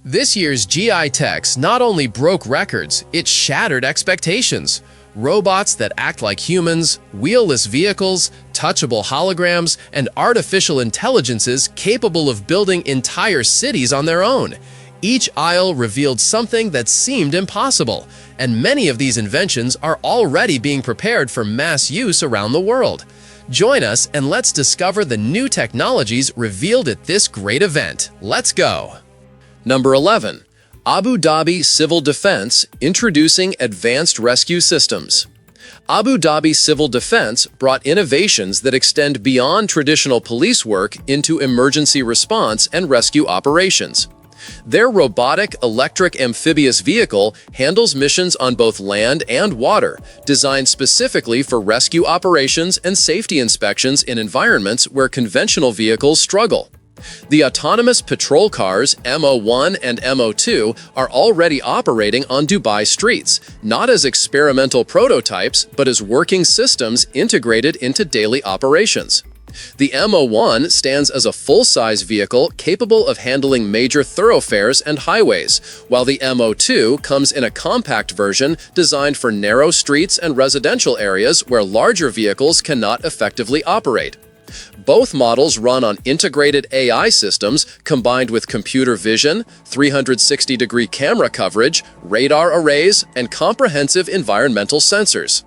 This year's GITEX not only broke records, it shattered expectations. Robots that act like humans, wheelless vehicles, touchable holograms, and artificial intelligences capable of building entire cities on their own. Each aisle revealed something that seemed impossible, and many of these inventions are already being prepared for mass use around the world. Join us and let's discover the new technologies revealed at this great event. Let's go! Number 11. Abu Dhabi Civil Defense introducing advanced rescue systems. Abu Dhabi Civil Defense brought innovations that extend beyond traditional police work into emergency response and rescue operations. Their robotic electric amphibious vehicle handles missions on both land and water, designed specifically for rescue operations and safety inspections in environments where conventional vehicles struggle. The autonomous patrol cars MO1 and MO2 are already operating on Dubai streets, not as experimental prototypes, but as working systems integrated into daily operations. The MO1 stands as a full-size vehicle capable of handling major thoroughfares and highways, while the MO2 comes in a compact version designed for narrow streets and residential areas where larger vehicles cannot effectively operate. Both models run on integrated AI systems combined with computer vision, 360-degree camera coverage, radar arrays, and comprehensive environmental sensors.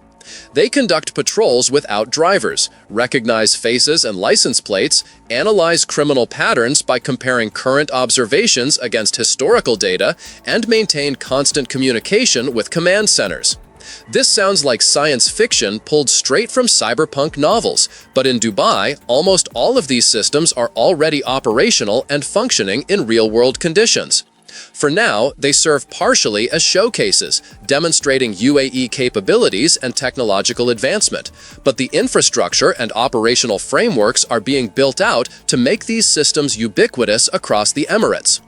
They conduct patrols without drivers, recognize faces and license plates, analyze criminal patterns by comparing current observations against historical data, and maintain constant communication with command centers. This sounds like science fiction pulled straight from cyberpunk novels, but in Dubai, almost all of these systems are already operational and functioning in real-world conditions. For now, they serve partially as showcases, demonstrating UAE capabilities and technological advancement, but the infrastructure and operational frameworks are being built out to make these systems ubiquitous across the Emirates.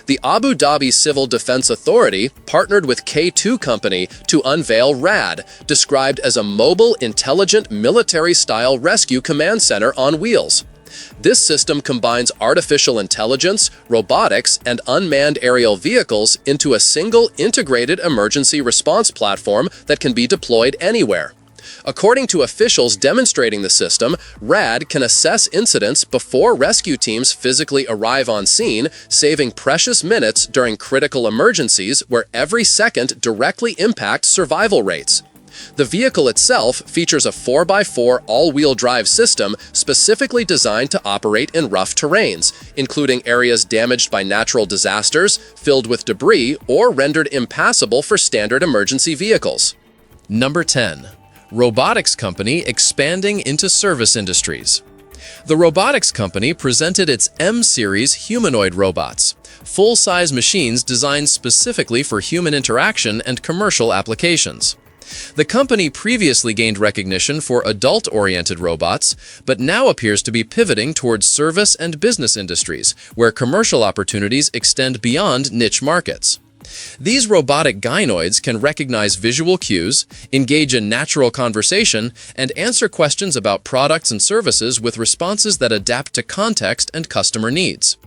The Abu Dhabi Civil Defense Authority partnered with K2 Company to unveil RAD, described as a mobile, intelligent, military-style rescue command center on wheels. This system combines artificial intelligence, robotics, and unmanned aerial vehicles into a single integrated emergency response platform that can be deployed anywhere. According to officials demonstrating the system, RAD can assess incidents before rescue teams physically arrive on scene, saving precious minutes during critical emergencies where every second directly impacts survival rates. The vehicle itself features a 4x4 all-wheel drive system specifically designed to operate in rough terrains, including areas damaged by natural disasters, filled with debris, or rendered impassable for standard emergency vehicles. Number 10. Robotics company expanding into service industries. The robotics company presented its M-series humanoid robots, full-size machines designed specifically for human interaction and commercial applications. The company previously gained recognition for adult-oriented robots, but now appears to be pivoting towards service and business industries, where commercial opportunities extend beyond niche markets. These robotic gynoids can recognize visual cues, engage in natural conversation, and answer questions about products and services with responses that adapt to context and customer needs.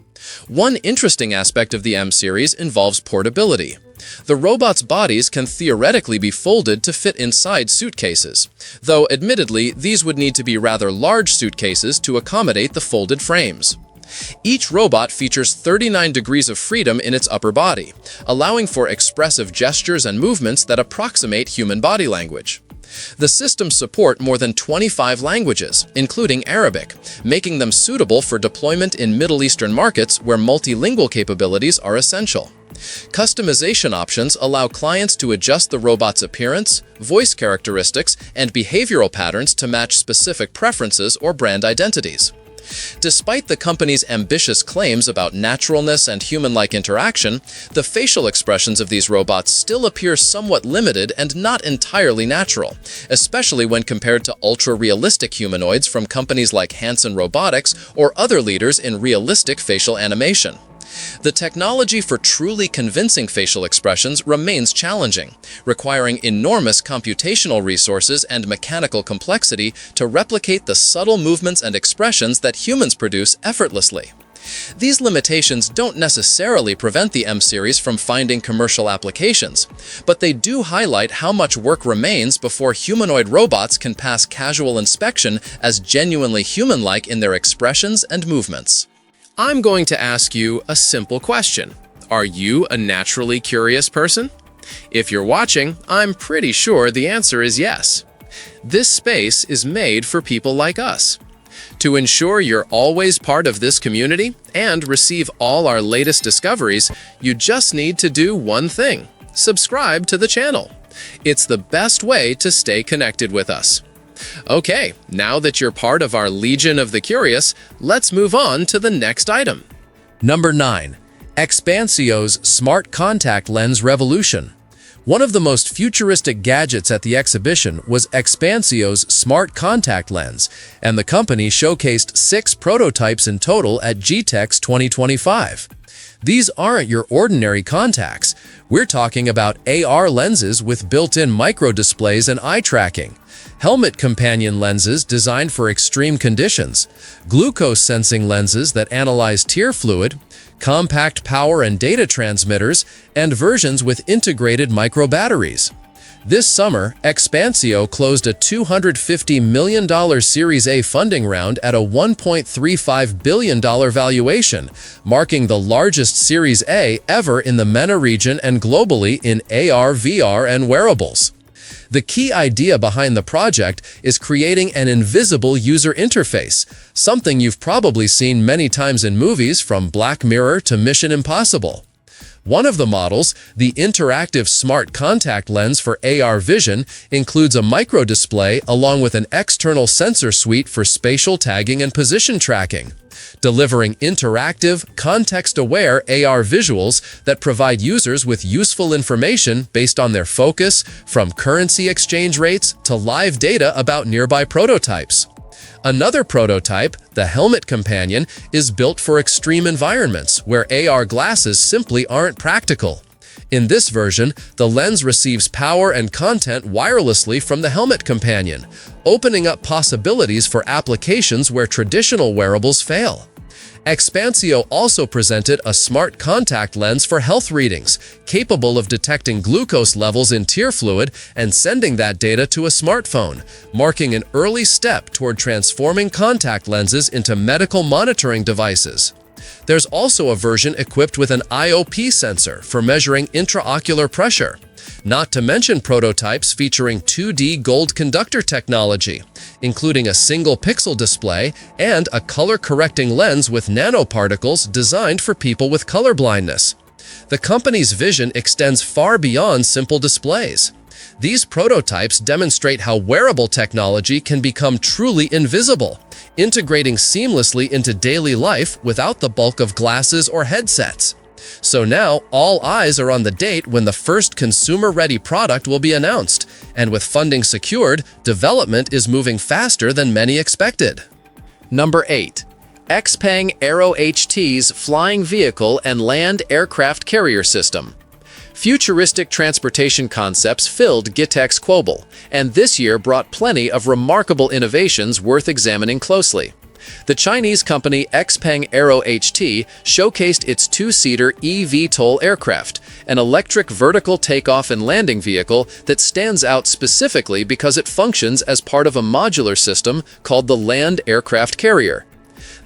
One interesting aspect of the M-series involves portability. The robots' bodies can theoretically be folded to fit inside suitcases, though admittedly these would need to be rather large suitcases to accommodate the folded frames. Each robot features 39 degrees of freedom in its upper body, allowing for expressive gestures and movements that approximate human body language. The systems support more than 25 languages, including Arabic, making them suitable for deployment in Middle Eastern markets where multilingual capabilities are essential. Customization options allow clients to adjust the robot's appearance, voice characteristics, and behavioral patterns to match specific preferences or brand identities. Despite the company's ambitious claims about naturalness and human-like interaction, the facial expressions of these robots still appear somewhat limited and not entirely natural, especially when compared to ultra-realistic humanoids from companies like Hanson Robotics or other leaders in realistic facial animation. The technology for truly convincing facial expressions remains challenging, requiring enormous computational resources and mechanical complexity to replicate the subtle movements and expressions that humans produce effortlessly. These limitations don't necessarily prevent the M-series from finding commercial applications, but they do highlight how much work remains before humanoid robots can pass casual inspection as genuinely human-like in their expressions and movements. I'm going to ask you a simple question. Are you a naturally curious person? If you're watching, I'm pretty sure the answer is yes. This space is made for people like us. To ensure you're always part of this community and receive all our latest discoveries, you just need to do one thing: subscribe to the channel. It's the best way to stay connected with us. Okay, now that you're part of our Legion of the Curious, let's move on to the next item. Number 9. Expansio's Smart Contact Lens Revolution. One of the most futuristic gadgets at the exhibition was Expansio's Smart Contact Lens, and the company showcased 6 prototypes in total at GITEX 2025. These aren't your ordinary contacts. We're talking about AR lenses with built-in microdisplays and eye tracking, helmet companion lenses designed for extreme conditions, glucose sensing lenses that analyze tear fluid, compact power and data transmitters, and versions with integrated micro-batteries. This summer, Expansio closed a $250 million Series A funding round at a $1.35 billion valuation, marking the largest Series A ever in the MENA region and globally in AR, VR, and wearables. The key idea behind the project is creating an invisible user interface, something you've probably seen many times in movies from Black Mirror to Mission Impossible. One of the models, the interactive smart contact lens for AR vision, includes a microdisplay along with an external sensor suite for spatial tagging and position tracking, delivering interactive, context-aware AR visuals that provide users with useful information based on their focus, from currency exchange rates to live data about nearby prototypes. Another prototype, the Helmet Companion, is built for extreme environments where AR glasses simply aren't practical. In this version, the lens receives power and content wirelessly from the Helmet Companion, opening up possibilities for applications where traditional wearables fail. Expansio also presented a smart contact lens for health readings, capable of detecting glucose levels in tear fluid and sending that data to a smartphone, marking an early step toward transforming contact lenses into medical monitoring devices. There's also a version equipped with an IOP sensor for measuring intraocular pressure, not to mention prototypes featuring 2D gold conductor technology, including a single pixel display and a color-correcting lens with nanoparticles designed for people with color blindness. The company's vision extends far beyond simple displays. These prototypes demonstrate how wearable technology can become truly invisible, integrating seamlessly into daily life without the bulk of glasses or headsets. So now, all eyes are on the date when the first consumer-ready product will be announced, and with funding secured, development is moving faster than many expected. Number 8. XPeng Aero HT's Flying Vehicle and Land Aircraft Carrier System. Futuristic transportation concepts filled GITEX Quobel, and this year brought plenty of remarkable innovations worth examining closely. The Chinese company XPeng Aero HT showcased its 2-seater eVTOL aircraft, an electric vertical takeoff and landing vehicle that stands out specifically because it functions as part of a modular system called the Land Aircraft Carrier.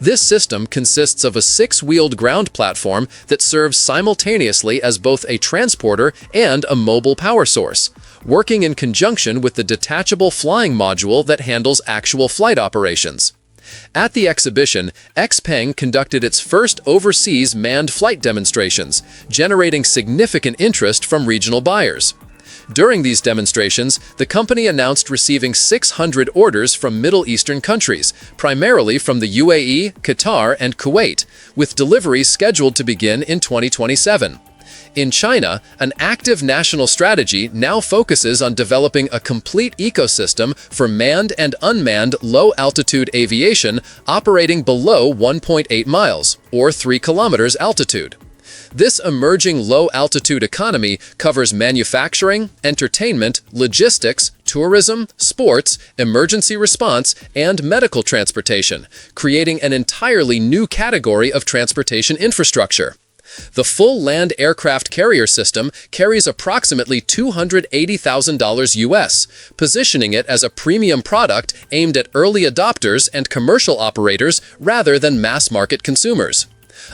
This system consists of a 6-wheeled ground platform that serves simultaneously as both a transporter and a mobile power source, working in conjunction with the detachable flying module that handles actual flight operations. At the exhibition, XPeng conducted its first overseas manned flight demonstrations, generating significant interest from regional buyers. During these demonstrations, the company announced receiving 600 orders from Middle Eastern countries, primarily from the UAE, Qatar, and Kuwait, with deliveries scheduled to begin in 2027. In China, an active national strategy now focuses on developing a complete ecosystem for manned and unmanned low-altitude aviation operating below 1.8 miles, or 3 kilometers altitude. This emerging low-altitude economy covers manufacturing, entertainment, logistics, tourism, sports, emergency response, and medical transportation, creating an entirely new category of transportation infrastructure. The full land aircraft carrier system carries approximately $280,000 US, positioning it as a premium product aimed at early adopters and commercial operators rather than mass-market consumers.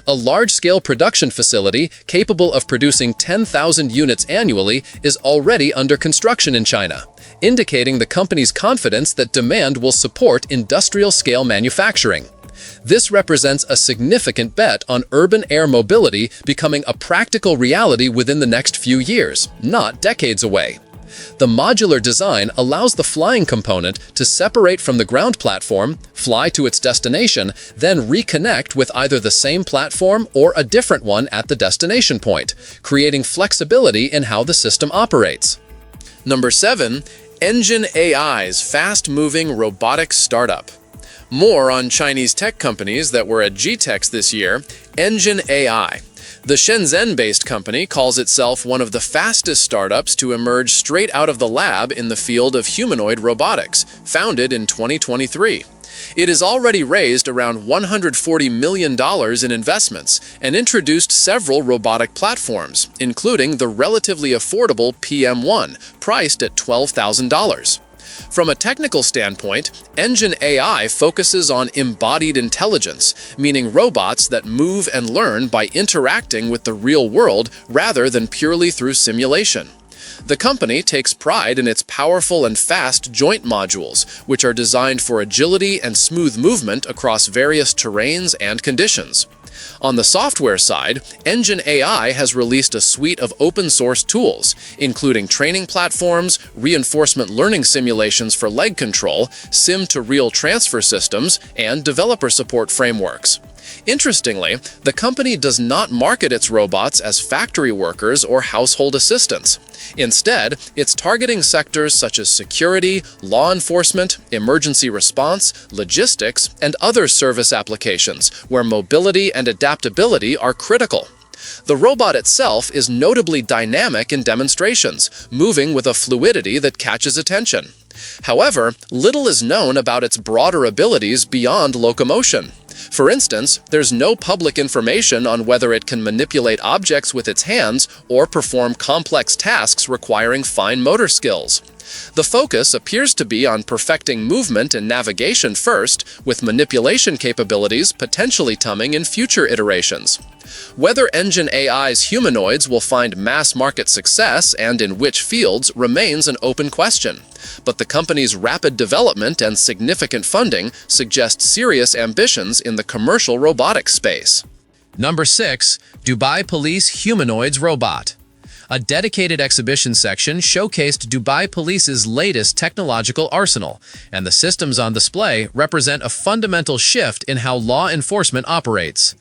A large-scale production facility capable of producing 10,000 units annually is already under construction in China, indicating the company's confidence that demand will support industrial-scale manufacturing. This represents a significant bet on urban air mobility becoming a practical reality within the next few years, not decades away. The modular design allows the flying component to separate from the ground platform, fly to its destination, then reconnect with either the same platform or a different one at the destination point, creating flexibility in how the system operates. Number 7. Engine AI's fast-moving robotics startup. More on Chinese tech companies that were at GITEX this year. Engine AI. The Shenzhen-based company calls itself one of the fastest startups to emerge straight out of the lab in the field of humanoid robotics, founded in 2023. It has already raised around $140 million in investments and introduced several robotic platforms, including the relatively affordable PM1, priced at $12,000. From a technical standpoint, Engine AI focuses on embodied intelligence, meaning robots that move and learn by interacting with the real world rather than purely through simulation. The company takes pride in its powerful and fast joint modules, which are designed for agility and smooth movement across various terrains and conditions. On the software side, Engine AI has released a suite of open-source tools, including training platforms, reinforcement learning simulations for leg control, sim-to-real transfer systems, and developer support frameworks. Interestingly, the company does not market its robots as factory workers or household assistants. Instead, it's targeting sectors such as security, law enforcement, emergency response, logistics, and other service applications where mobility and adaptability are critical. The robot itself is notably dynamic in demonstrations, moving with a fluidity that catches attention. However, little is known about its broader abilities beyond locomotion. For instance, there's no public information on whether it can manipulate objects with its hands or perform complex tasks requiring fine motor skills. The focus appears to be on perfecting movement and navigation first, with manipulation capabilities potentially coming in future iterations. Whether Engine AI's humanoids will find mass-market success and in which fields remains an open question, but the company's rapid development and significant funding suggest serious ambitions in the commercial robotics space. Number 6. Dubai Police Humanoids Robot. A dedicated exhibition section showcased Dubai Police's latest technological arsenal, and the systems on display represent a fundamental shift in how law enforcement operates.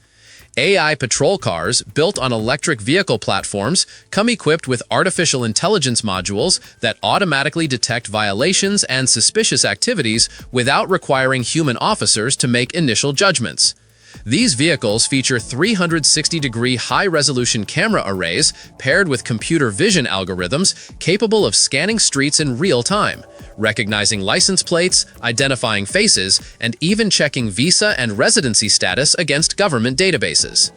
AI patrol cars, built on electric vehicle platforms, come equipped with artificial intelligence modules that automatically detect violations and suspicious activities without requiring human officers to make initial judgments. These vehicles feature 360-degree high-resolution camera arrays paired with computer vision algorithms capable of scanning streets in real time, recognizing license plates, identifying faces, and even checking visa and residency status against government databases.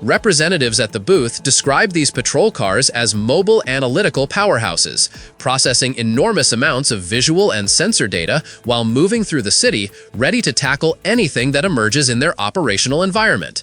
Representatives at the booth described these patrol cars as mobile analytical powerhouses, processing enormous amounts of visual and sensor data while moving through the city, ready to tackle anything that emerges in their operational environment.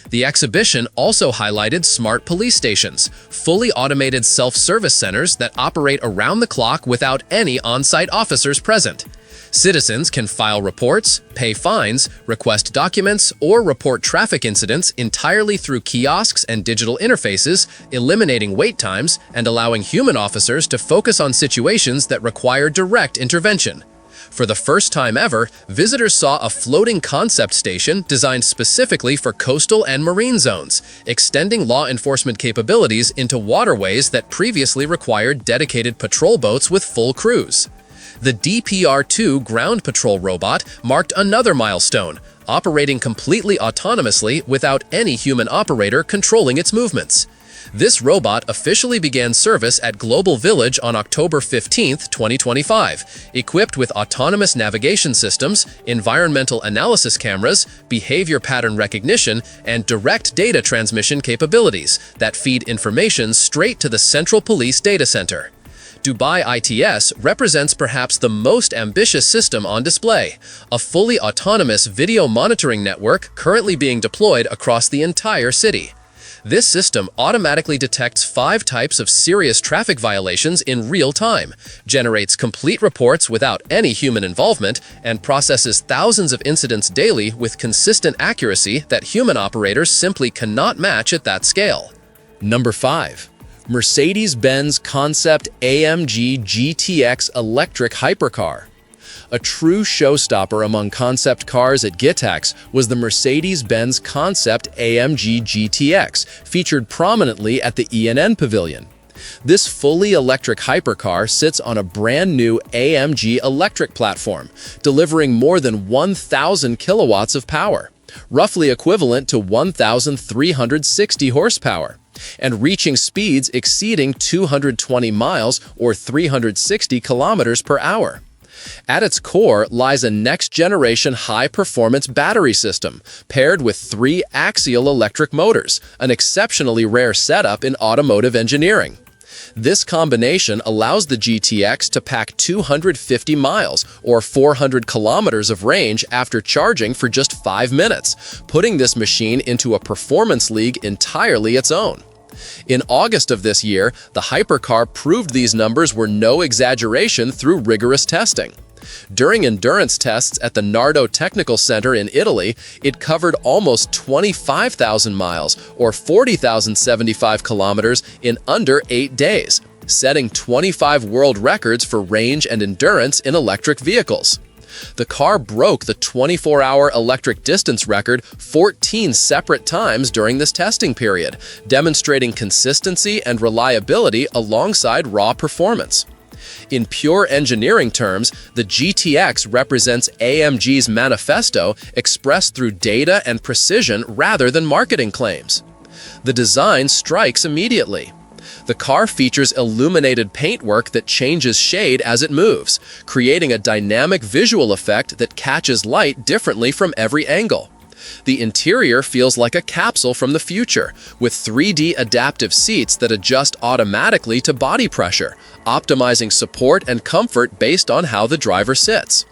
The exhibition also highlighted smart police stations, fully automated self-service centers that operate around the clock without any on-site officers present. Citizens can file reports, pay fines, request documents, or report traffic incidents entirely through kiosks and digital interfaces, eliminating wait times and allowing human officers to focus on situations that require direct intervention. For the first time ever, visitors saw a floating concept station designed specifically for coastal and marine zones, extending law enforcement capabilities into waterways that previously required dedicated patrol boats with full crews. The DPR-2 ground patrol robot marked another milestone, operating completely autonomously without any human operator controlling its movements. This robot officially began service at Global Village on October 15, 2025, equipped with autonomous navigation systems, environmental analysis cameras, behavior pattern recognition, and direct data transmission capabilities that feed information straight to the Central Police Data Center. Dubai ITS represents perhaps the most ambitious system on display, a fully autonomous video monitoring network currently being deployed across the entire city. This system automatically detects 5 types of serious traffic violations in real time, generates complete reports without any human involvement, and processes thousands of incidents daily with consistent accuracy that human operators simply cannot match at that scale. Number 5. Mercedes-Benz Concept AMG GTX Electric Hypercar. A true showstopper among concept cars at GITEX was the Mercedes-Benz Concept AMG GTX, featured prominently at the ENN Pavilion. This fully electric hypercar sits on a brand new AMG electric platform, delivering more than 1,000 kilowatts of power, roughly equivalent to 1,360 horsepower, and reaching speeds exceeding 220 miles or 360 kilometers per hour. At its core lies a next-generation high-performance battery system, paired with 3 axial electric motors, an exceptionally rare setup in automotive engineering. This combination allows the GTX to pack 250 miles or 400 kilometers of range after charging for just 5 minutes, putting this machine into a performance league entirely its own. In August of this year, the hypercar proved these numbers were no exaggeration through rigorous testing. During endurance tests at the Nardo Technical Center in Italy, it covered almost 25,000 miles or 40,075 kilometers in under 8 days, setting 25 world records for range and endurance in electric vehicles. The car broke the 24-hour electric distance record 14 separate times during this testing period, demonstrating consistency and reliability alongside raw performance. In pure engineering terms, the GTX represents AMG's manifesto expressed through data and precision rather than marketing claims. The design strikes immediately. The car features illuminated paintwork that changes shade as it moves, creating a dynamic visual effect that catches light differently from every angle. The interior feels like a capsule from the future, with 3D adaptive seats that adjust automatically to body pressure, optimizing support and comfort based on how the driver sits.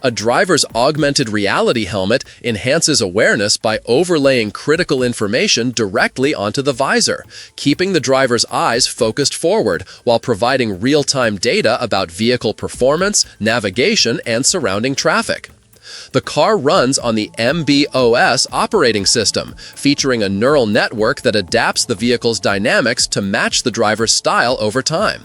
A driver's augmented reality helmet enhances awareness by overlaying critical information directly onto the visor, keeping the driver's eyes focused forward while providing real-time data about vehicle performance, navigation, and surrounding traffic. The car runs on the MB.OS operating system, featuring a neural network that adapts the vehicle's dynamics to match the driver's style over time.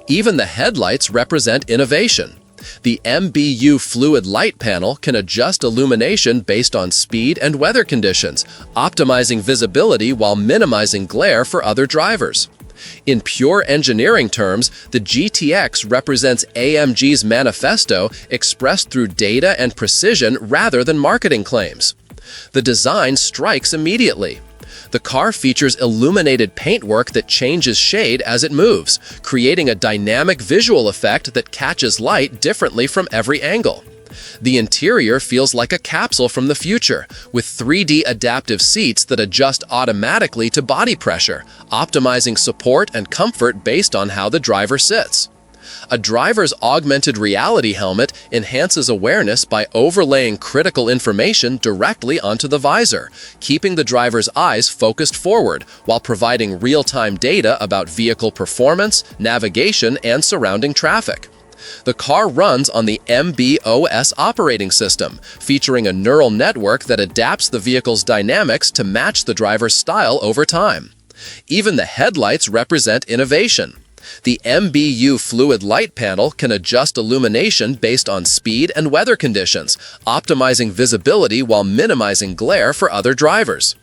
Even the headlights represent innovation. The MBU fluid light panel can adjust illumination based on speed and weather conditions, optimizing visibility while minimizing glare for other drivers. In pure engineering terms, the GTX represents AMG's manifesto expressed through data and precision rather than marketing claims. The design strikes immediately. The car features illuminated paintwork that changes shade as it moves, creating a dynamic visual effect that catches light differently from every angle. The interior feels like a capsule from the future, with 3D adaptive seats that adjust automatically to body pressure, optimizing support and comfort based on how the driver sits. A driver's augmented reality helmet enhances awareness by overlaying critical information directly onto the visor, keeping the driver's eyes focused forward while providing real-time data about vehicle performance, navigation, and surrounding traffic. The car runs on the MB.OS operating system, featuring a neural network that adapts the vehicle's dynamics to match the driver's style over time. Even the headlights represent innovation. The MBU fluid light panel can adjust illumination based on speed and weather conditions, optimizing visibility while minimizing glare for other drivers.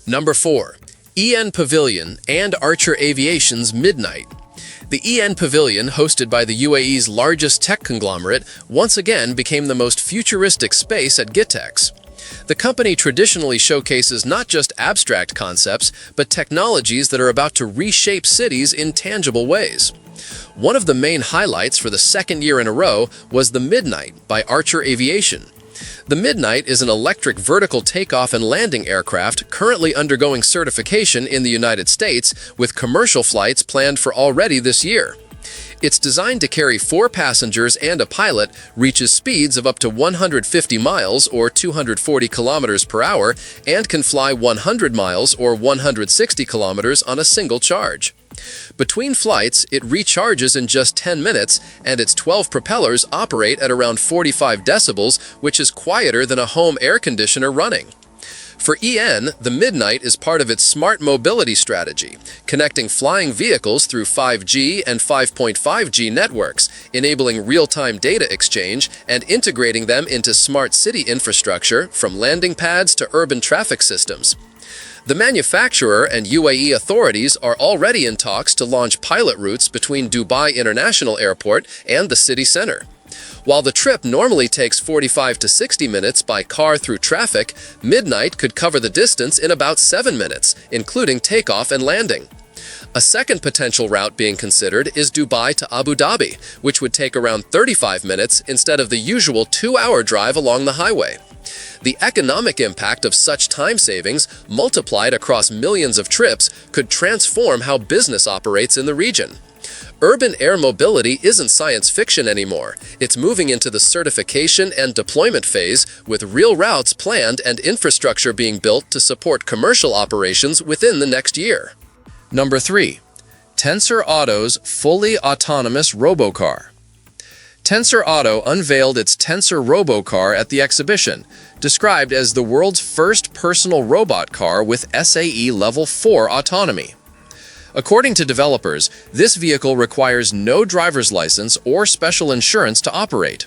Number 4. EN Pavilion and Archer Aviation's Midnight. The EN Pavilion, hosted by the UAE's largest tech conglomerate, once again became the most futuristic space at GITEX. The company traditionally showcases not just abstract concepts, but technologies that are about to reshape cities in tangible ways. One of the main highlights for the second year in a row was the Midnight by Archer Aviation. The Midnight is an electric vertical takeoff and landing aircraft currently undergoing certification in the United States, with commercial flights planned for already this year. It's designed to carry 4 passengers and a pilot, reaches speeds of up to 150 miles or 240 kilometers per hour, and can fly 100 miles or 160 kilometers on a single charge. Between flights, it recharges in just 10 minutes, and its 12 propellers operate at around 45 decibels, which is quieter than a home air conditioner running. For EN, the Midnight is part of its smart mobility strategy, connecting flying vehicles through 5G and 5.5G networks, enabling real-time data exchange and integrating them into smart city infrastructure from landing pads to urban traffic systems. The manufacturer and UAE authorities are already in talks to launch pilot routes between Dubai International Airport and the city center. While the trip normally takes 45 to 60 minutes by car through traffic, Midnight could cover the distance in about 7 minutes, including takeoff and landing. A second potential route being considered is Dubai to Abu Dhabi, which would take around 35 minutes instead of the usual 2-hour drive along the highway. The economic impact of such time savings, multiplied across millions of trips, could transform how business operates in the region. Urban air mobility isn't science fiction anymore. It's moving into the certification and deployment phase, with real routes planned and infrastructure being built to support commercial operations within the next year. Number 3. Tensor Auto's fully autonomous robocar. Tensor Auto unveiled its Tensor Robocar at the exhibition, described as the world's first personal robot car with SAE Level 4 autonomy. According to developers, this vehicle requires no driver's license or special insurance to operate.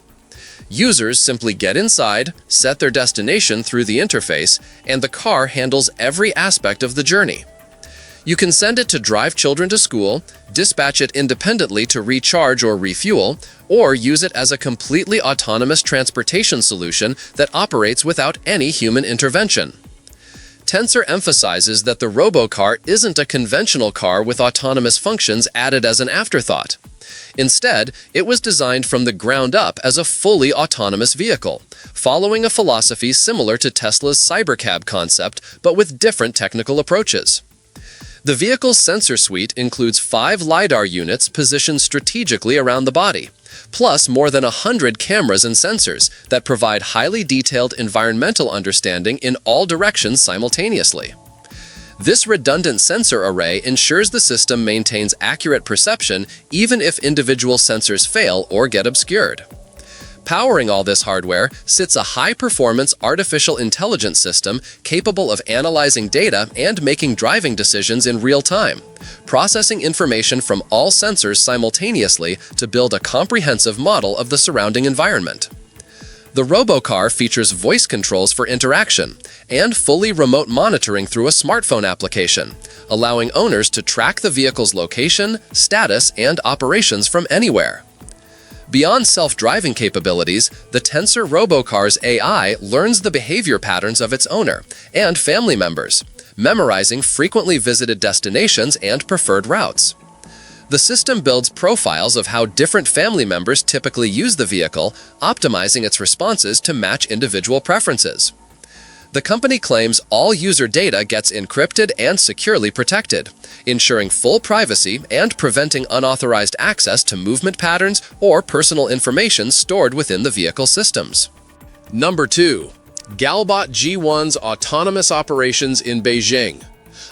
Users simply get inside, set their destination through the interface, and the car handles every aspect of the journey. You can send it to drive children to school, dispatch it independently to recharge or refuel, or use it as a completely autonomous transportation solution that operates without any human intervention. Tensor emphasizes that the robocar isn't a conventional car with autonomous functions added as an afterthought. Instead, it was designed from the ground up as a fully autonomous vehicle, following a philosophy similar to Tesla's Cybercab concept, but with different technical approaches. The vehicle's sensor suite includes 5 LiDAR units positioned strategically around the body, plus more than 100 cameras and sensors that provide highly detailed environmental understanding in all directions simultaneously. This redundant sensor array ensures the system maintains accurate perception even if individual sensors fail or get obscured. Powering all this hardware sits a high-performance artificial intelligence system capable of analyzing data and making driving decisions in real time, processing information from all sensors simultaneously to build a comprehensive model of the surrounding environment. The robocar features voice controls for interaction and fully remote monitoring through a smartphone application, allowing owners to track the vehicle's location, status, and operations from anywhere. Beyond self-driving capabilities, the Tensor Robocar's AI learns the behavior patterns of its owner and family members, memorizing frequently visited destinations and preferred routes. The system builds profiles of how different family members typically use the vehicle, optimizing its responses to match individual preferences. The company claims all user data gets encrypted and securely protected, ensuring full privacy and preventing unauthorized access to movement patterns or personal information stored within the vehicle systems. Number 2. Galbot G1's autonomous operations in Beijing.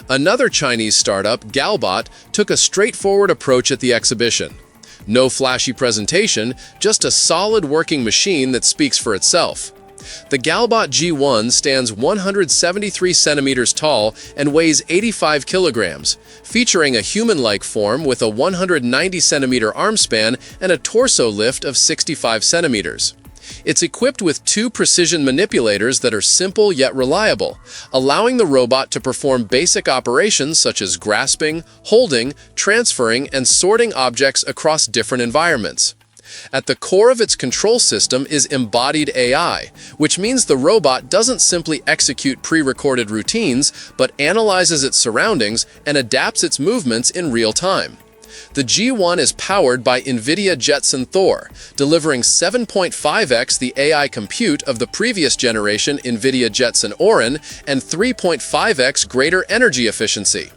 Another Chinese startup, Galbot, took a straightforward approach at the exhibition. No flashy presentation, just a solid working machine that speaks for itself. The Galbot G1 stands 173 centimeters tall and weighs 85 kilograms, featuring a human-like form with a 190 centimeter arm span and a torso lift of 65 centimeters. It's equipped with 2 precision manipulators that are simple yet reliable, allowing the robot to perform basic operations such as grasping, holding, transferring, and sorting objects across different environments. At the core of its control system is embodied AI, which means the robot doesn't simply execute pre-recorded routines, but analyzes its surroundings and adapts its movements in real time. The G1 is powered by NVIDIA Jetson Thor, delivering 7.5x the AI compute of the previous generation NVIDIA Jetson Orin and 3.5x greater energy efficiency.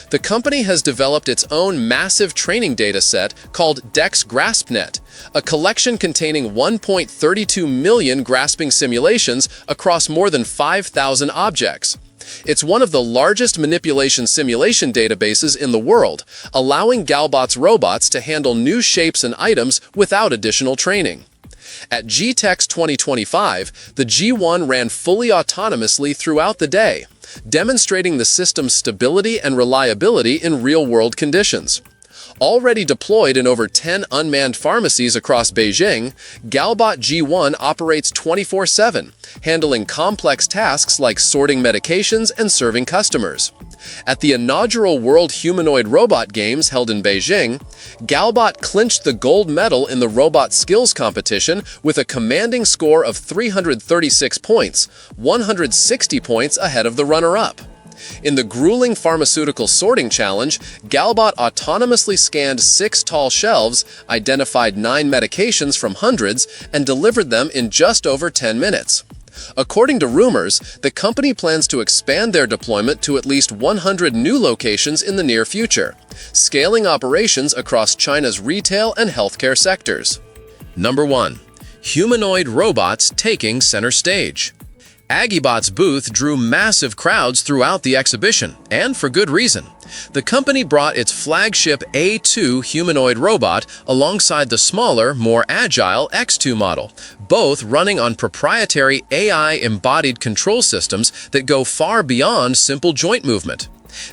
The company has developed its own massive training data set called DEX GraspNet, a collection containing 1.32 million grasping simulations across more than 5,000 objects. It's one of the largest manipulation simulation databases in the world, allowing Galbot's robots to handle new shapes and items without additional training. At GITEX 2025, the G1 ran fully autonomously throughout the day, demonstrating the system's stability and reliability in real-world conditions. Already deployed in over 10 unmanned pharmacies across Beijing, Galbot G1 operates 24/7, handling complex tasks like sorting medications and serving customers. At the inaugural World Humanoid Robot Games held in Beijing, Galbot clinched the gold medal in the Robot Skills competition with a commanding score of 336 points, 160 points ahead of the runner-up. In the grueling pharmaceutical sorting challenge, Galbot autonomously scanned 6 tall shelves, identified 9 medications from hundreds, and delivered them in just over 10 minutes. According to rumors, the company plans to expand their deployment to at least 100 new locations in the near future, scaling operations across China's retail and healthcare sectors. Number 1. Humanoid robots taking center stage. Agibot's booth drew massive crowds throughout the exhibition, and for good reason. The company brought its flagship A2 humanoid robot alongside the smaller, more agile X2 model, both running on proprietary AI-embodied control systems that go far beyond simple joint movement.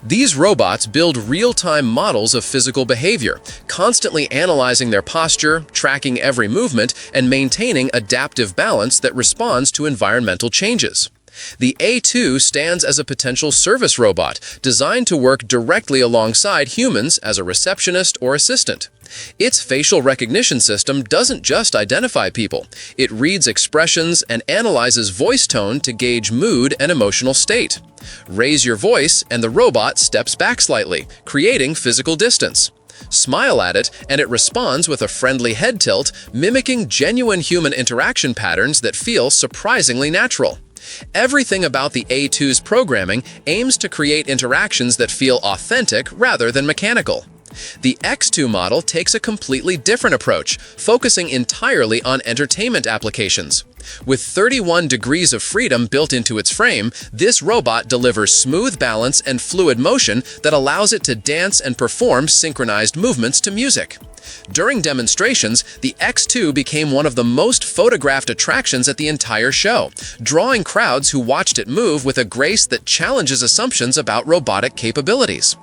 These robots build real-time models of physical behavior, constantly analyzing their posture, tracking every movement, and maintaining adaptive balance that responds to environmental changes. The A2 stands as a potential service robot, designed to work directly alongside humans as a receptionist or assistant. Its facial recognition system doesn't just identify people. It reads expressions and analyzes voice tone to gauge mood and emotional state. Raise your voice and the robot steps back slightly, creating physical distance. Smile at it and it responds with a friendly head tilt, mimicking genuine human interaction patterns that feel surprisingly natural. Everything about the A2's programming aims to create interactions that feel authentic rather than mechanical. The X2 model takes a completely different approach, focusing entirely on entertainment applications. With 31 degrees of freedom built into its frame, this robot delivers smooth balance and fluid motion that allows it to dance and perform synchronized movements to music. During demonstrations, the X2 became one of the most photographed attractions at the entire show, drawing crowds who watched it move with a grace that challenges assumptions about robotic capabilities.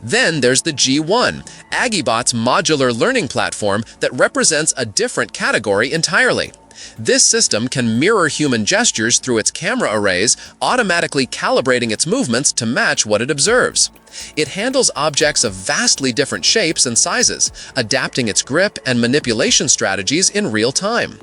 Then there's the G1, Agibot's modular learning platform that represents a different category entirely. This system can mirror human gestures through its camera arrays, automatically calibrating its movements to match what it observes. It handles objects of vastly different shapes and sizes, adapting its grip and manipulation strategies in real time.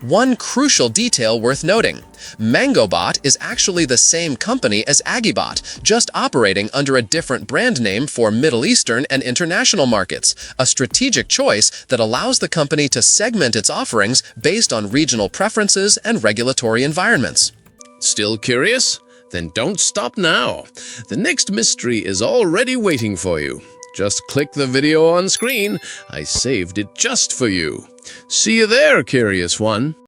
One crucial detail worth noting: MangoBot is actually the same company as Agibot, just operating under a different brand name for Middle Eastern and international markets, a strategic choice that allows the company to segment its offerings based on regional preferences and regulatory environments. Still curious? Then don't stop now. The next mystery is already waiting for you. Just click the video on screen. I saved it just for you. See you there, curious one.